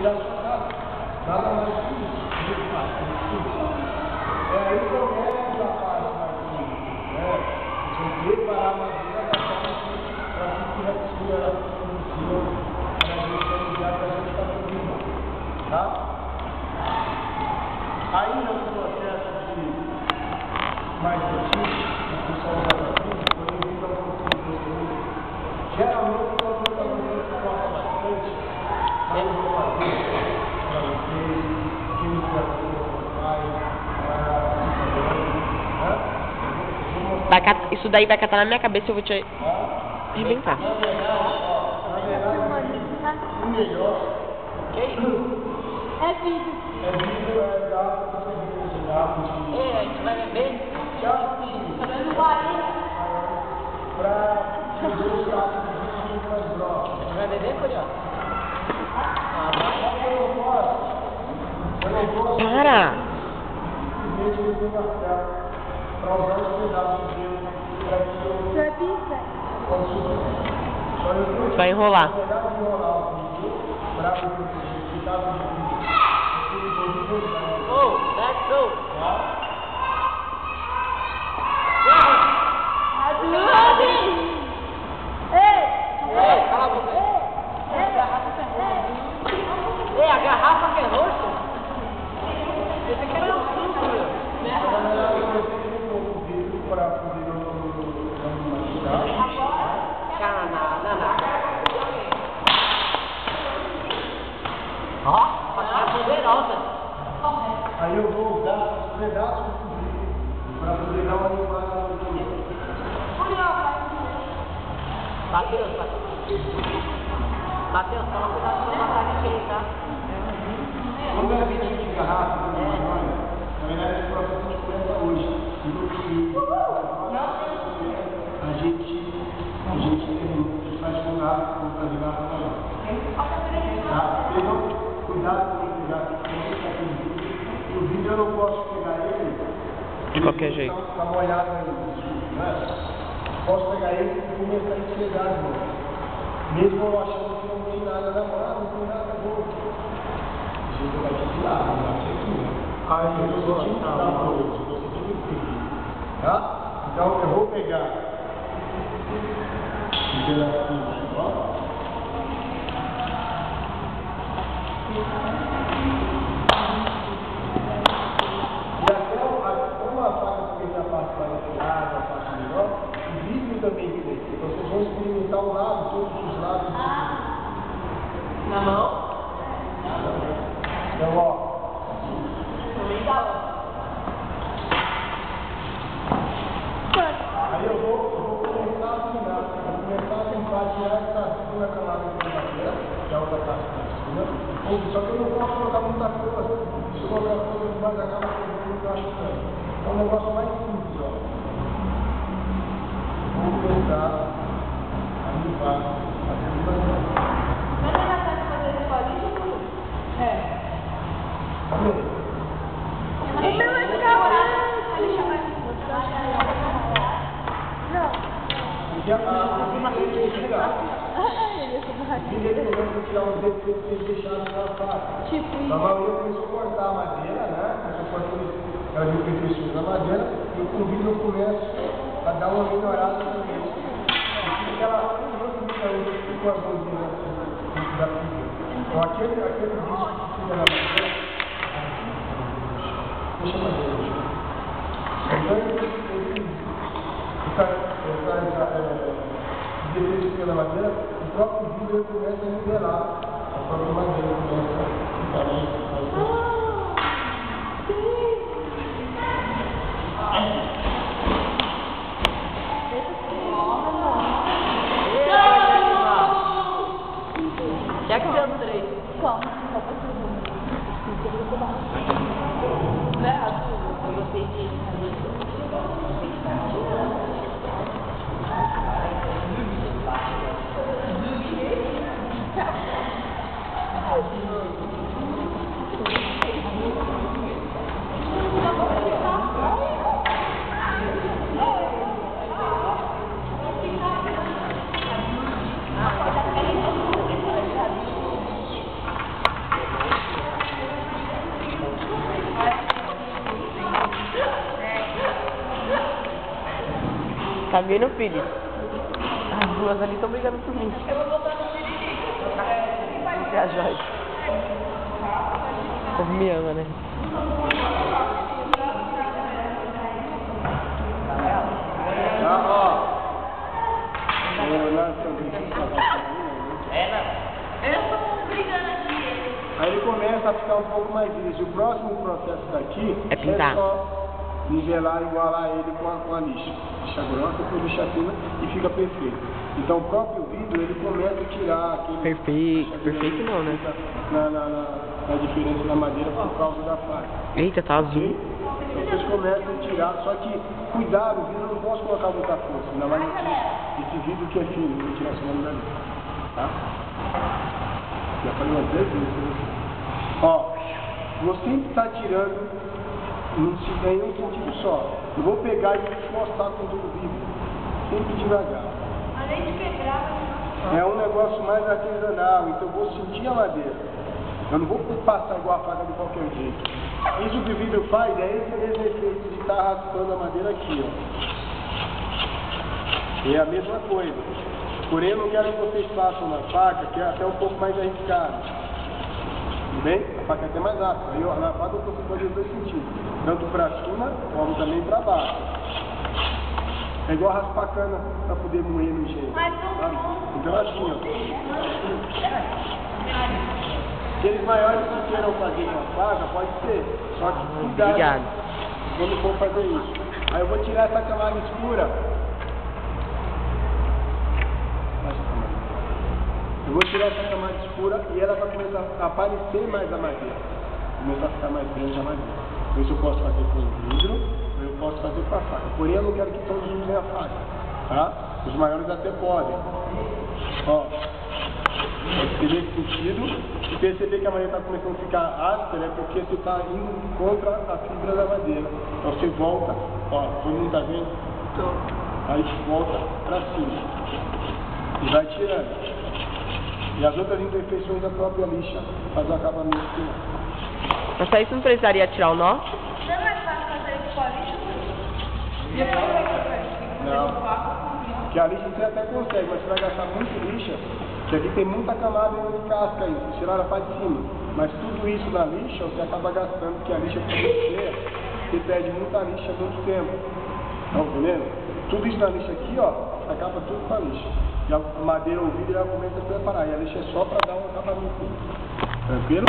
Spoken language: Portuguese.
da sua casa, nada mais que isso. É aí que começa a parte aqui, né? Você preparar a madeira da forma que para que tiver que ser ela funciona, para a gente enviar para a gente estar cobrindo, tá? Aí no processo de mais antigo, o pessoal da frente, quando eu vim dar um pouquinho de você, geralmente quando eu estou fazendo gosta bastante, mas eu vou fazer para vocês, quem já isso daí vai catar na minha cabeça e eu vou te arrebentar. o melhor Que isso? É vídeo. é vídeo, é gato, você vê de gato. É, a gente vai beber? Já Fazendo barulho. para fazer os gatos de vídeo mais grossas. Você vai beber, Curió? Ah, vai. Eu não posso. Para! Simplesmente ele tem martelo para usar os pedaços de dedo para que eu Você é pizza? possa Vai enrolar. para proteger, que está no vídeo. Oh, let's go! Ei! Ei, cala a boca. Ei, a garrafa que é roxa? Esse aqui é meu suco, meu. Para poder não Ó, a poderosa. aí eu vou usar os pedaços do vídeo para poder dar uma animada no vídeo. Matheus, toma cuidado com a massagem aí, tá? Quando é vídeo de garrafa, na verdade esse processo não começa hoje. A gente faz com garrafa, com fazer garrafa melhor. Tá? Então, cuidado com o gato. O vídeo eu não posso pegar ele. De qualquer jeito. Tá molhado ainda. Né? Posso pegar ele e começar a enxergar de novo. Mesmo eu achando que não tem nada na mão, não tem nada bom. A gente vai desfilar, vai ser aqui. Aí eu vou te dar uma coisa, você tem que ter. Tá? Então eu vou pegar um pedacinho de bola. E até uma faca que fez a parte balanceada, a parte melhor, o vidro também cresce. Vocês vão experimentar o lado, todos os lados. Na mão? Então, ó. Também dá. Aí eu vou começar a afinar. Vou começar a tentar tirar essa segunda camada de madeira, que é a outra parte de cima. Só que eu não posso colocar muita coisa. Se eu colocar coisa demais, acaba perdendo o que eu acho que é. É um negócio mais simples, ó. Vou começar a limpar a segunda camada. Mas não dá pra fazer esse bolinho? É. Tá vendo? Então vai ficar branco. Não. Porque a vídeo ele tira. O vídeo ele começa a tirar os dedos que vocês deixaram na faca. Tipo Na maioria começou a cortar a madeira, né? Começou a cortar as imperfeições da madeira. E o vídeo eu começo a dar uma melhorada também. E fica aquela com as mãozinhas da figura. Então aquele vídeo que fica na madeira. Deixa a madeira. Então ele fica depois pela madeira, o próprio vidro ele começa a nivelar. A própria madeira começa a ficar mais Já que deu 3. Como? Né? Eu gostei de... Tá vendo, filho? As duas ali estão brigando por mim. Eu vou botar no Siri. E a Joyce. O povo me ama, né? Aí ele começa a ficar um pouco mais liso. O próximo processo daqui É pintar. só nivelar, igualar ele com a lixa. Lixa grossa com lixa fina e fica perfeito. Então o próprio vidro ele começa a tirar aquele... Perfeito não, né? Na diferença da madeira por causa da faca. Eita, tá azul. Ok? Então vocês começam a tirar, só que cuidado, o vidro eu não posso colocar muita força, ainda mais esse vidro que é fino, vou tirar esse nome dali. Tá? Já falei umas 10 vezes pra você. Ó, vou sempre estar tirando em um sentido só. Eu vou pegar e mostrar com todo o vidro, sempre devagar. Além de quebrar, É um negócio mais artesanal, então eu vou sentir a madeira. Eu não vou passar igual a faca de qualquer jeito. Isso que o vidro faz é esse mesmo efeito de estar raspando a madeira aqui, ó. É a mesma coisa. Porém, eu não quero que vocês façam na faca, que é até um pouco mais arriscado. Tudo bem? A faca é até mais áspera. E na faca você pode os dois sentidos. Tanto para cima, como também para baixo. É igual raspar a cana para poder moer no engenho. mas Sabe? Então assim, ó. Aqueles maiores que queiram fazer com a faca, pode ser. Só que cuidado Obrigado. quando for fazer isso. Aí eu vou tirar essa camada escura. Eu vou tirar essa camada escura e ela vai começar a aparecer mais a madeira. Começar a ficar mais grande a madeira. Isso eu posso fazer com o vidro, ou eu posso fazer com a faca. Porém, eu não quero que todos usem a faca. Tá? Os maiores até podem. Ó. Pode ser nesse sentido. E perceber que a madeira está começando a ficar áspera é porque você está indo contra a fibra da madeira. Então você volta, ó, todo mundo está vendo? Aí volta para cima. E vai tirando. E as outras imperfeições da própria lixa faz o acabamento final. Mas pra isso não precisaria tirar o nó? não é mais fácil fazer isso com a lixa? Não. Porque a lixa você até consegue, mas você vai gastar muito lixa, que aqui tem muita camada de casca aí, você tirar a parte de cima. Mas tudo isso na lixa você acaba gastando, porque a lixa fica muito cheia, você perde muita lixa muito tempo. Estão entendendo? Tudo isso na lixa aqui, ó, acaba tudo com a lixa. E a madeira ou o vidro ela começa a preparar, e a lixa é só para dar um acabamento. Tranquilo?